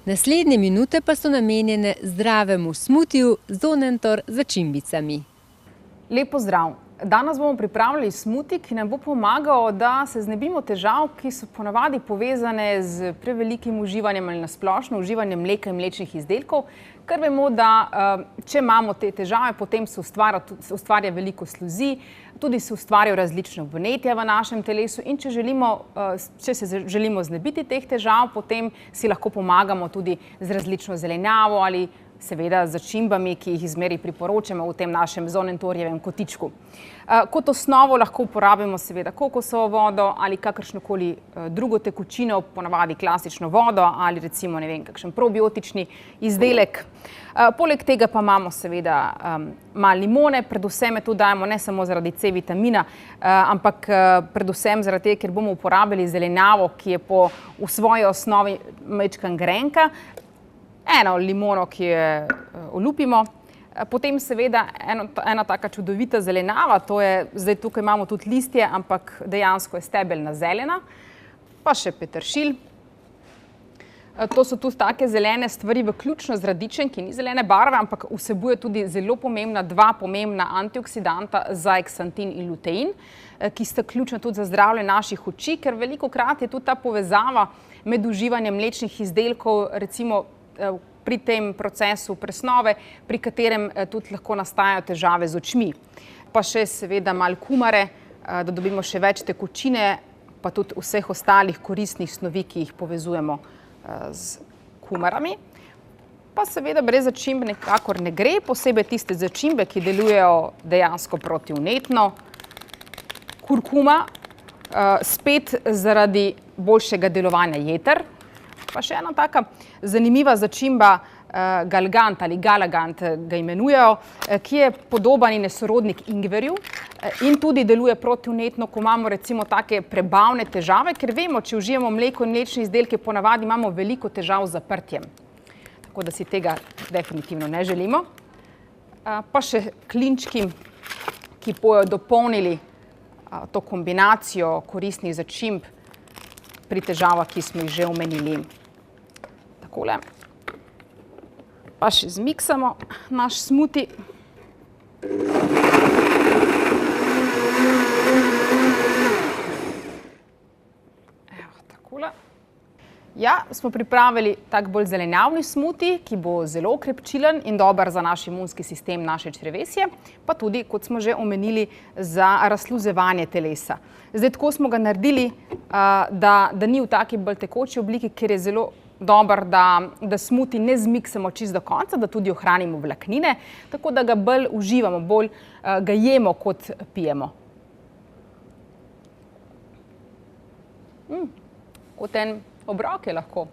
Naslednje minute pa so namenjene zdravemu smutiju Zonentor z začimbicami. Lep pozdrav! Danes bomo pripravili smuti, ki nam bo pomagal, da se znebimo težav, ki so ponavadi povezane z prevelikim uživanjem ali nasplošno uživanjem mleka in mlečnih izdelkov, ker vemo, da če imamo te težave, potem se ustvarja veliko sluzi, tudi se ustvarjajo različne vnetja v našem telesu in če se želimo znebiti teh težav, potem si lahko pomagamo tudi z različno zelenjavo ali seveda z začimbami, ki jih izmeri priporočamo v tem našem Zonentorjevem kotičku. Kot osnovo lahko uporabimo seveda kokosovo vodo ali kakršnokoli drugo tekočino, ponavadi klasično vodo ali recimo, ne vem, kakšen probiotični izdelek. Poleg tega pa imamo seveda malo limone, predvsem tu dajemo ne samo zaradi C vitamina, ampak predvsem zaradi tega, ker bomo uporabili zelenjavo, ki je v svoji osnovi majčkeno grenka. Eno limono, ki jo olupimo, potem seveda ena taka čudovita zelenjava, to je, zdaj tukaj imamo tudi listje, ampak dejansko je stebelna zelena, pa še peteršilj. To so tudi take zelene stvari, vključno z radičem, ki ni zelene barve, ampak vsebuje tudi zelo dva pomembna antioksidanta, zeaksantin in lutein, ki sta ključna tudi za zdravje naših oči, ker velikokrat je tudi ta povezava med uživanjem mlečnih izdelkov, recimo pri tem procesu presnove, pri katerem tudi lahko nastajajo težave z očmi. Pa še seveda malo kumare, da dobimo še več tekočine, pa tudi vseh ostalih koristnih snovi, ki jih povezujemo z kumarami. Pa seveda brez začimb nekakor ne gre, posebej tiste začimbe, ki delujejo dejansko protivnetno. Kurkuma, spet zaradi boljšega delovanja jeter. Pa še ena taka zanimiva začimba, galgant ali galagant ga imenujejo, ki je podoben in je sorodnik ingverju in tudi deluje protivnetno, ko imamo recimo take prebavne težave, ker vemo, če užijemo mleko in mlečne izdelke, ponavadi imamo veliko težav z zaprtjem. Tako da si tega definitivno ne želimo. Pa še klinčki, ki bojo dopolnili to kombinacijo koristnih začimb pri težavah, ki smo jih že omenili. Takole. Pa še zmiksamo naš smuti. Evo, takole. Ja, smo pripravili tak bolj zelenjavni smuti, ki bo zelo krepčilen in dober za naš imunski sistem, naše črevesje, pa tudi, kot smo že omenili, za razsluzevanje telesa. Zdaj, tako smo ga naredili, da ni v taki bolj tekoči obliki, ker je zelo dober, da smuti ne zmiksamo čisto do konca, da tudi ohranimo vlaknine, tako da ga bolj uživamo, bolj ga jemo, kot pijemo. Kot en obrok je lahko.